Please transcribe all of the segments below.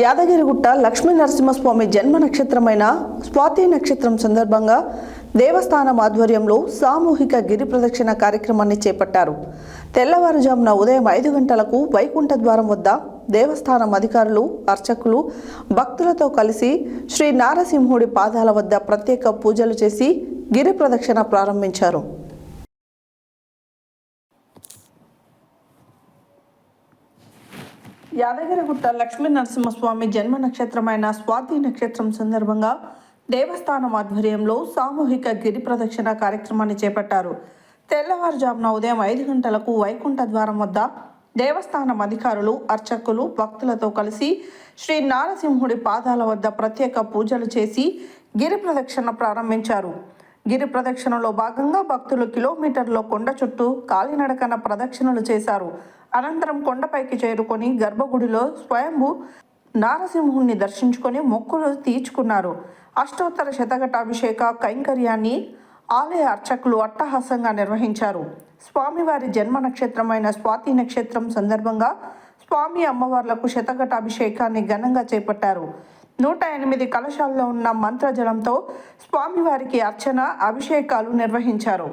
యాదగిరిగుట్ట లక్ష్మీ నరసింహస్వామి జన్మ నక్షత్రమైన స్వాతి నక్షత్రం సందర్భంగా దేవస్థానం ఆధ్వర్యంలో సామూహిక గిరి ప్రదక్షిణ కార్యక్రమాన్ని చేపట్టారు. తెల్లవారుజామున ఉదయం 5 గంటలకు వైకుంఠ ద్వారం వద్ద దేవస్థానం అధికారులు, అర్చకులు భక్తులతో కలిసి శ్రీ నారసింహుడి పాదాల వద్ద ప్రత్యేక పూజలు చేసి గిరి ప్రదక్షిణ ప్రారంభించారు. యాదగిరిగుట్ట లక్ష్మీ నరసింహస్వామి జన్మ నక్షత్రమైన స్వాతి నక్షత్రం సందర్భంగా దేవస్థానం ఆధ్వర్యంలో సామూహిక గిరి ప్రదక్షిణ కార్యక్రమాన్ని చేపట్టారు. తెల్లవారుజామున ఉదయం 5 గంటలకు వైకుంఠ ద్వారం వద్ద దేవస్థానం అధికారులు, అర్చకులు భక్తులతో కలిసి శ్రీ నారసింహుడి పాదాల వద్ద ప్రత్యేక పూజలు చేసి గిరి ప్రదక్షిణ ప్రారంభించారు. గిరి ప్రదక్షిణలో భాగంగా భక్తులు కిలోమీటర్ల కొండ చుట్టూ కాలినడకన ప్రదక్షిణలు చేశారు. అనంతరం కొండపైకి చేరుకొని గర్భగుడిలో స్వయంభూ నారసింహుణ్ణి దర్శించుకొని మొక్కులు తీర్చుకున్నారు. అష్టోత్తర శతఘటాభిషేక కైంకర్యాన్ని ఆలయ అర్చకులు అట్టహాసంగా నిర్వహించారు. స్వామివారి జన్మ నక్షత్రమైన స్వాతి నక్షత్రం సందర్భంగా స్వామి అమ్మవార్లకు శతఘటాభిషేకాన్ని ఘనంగా చేపట్టారు. 108 కలశాల్లో ఉన్న మంత్రజలంతో స్వామివారికి అర్చన, అభిషేకాలు నిర్వహించారు.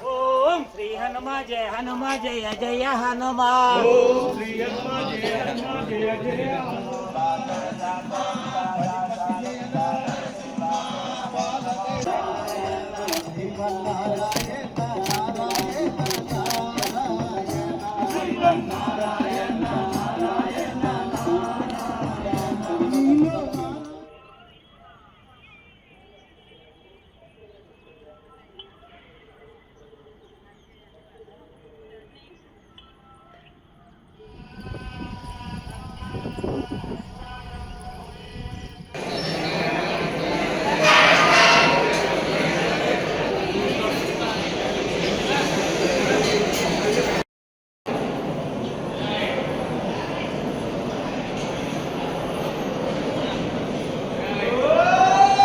ओम श्री हनुमान जय जय हनुमान। ओम श्री हनुमान जय जय हनुमान।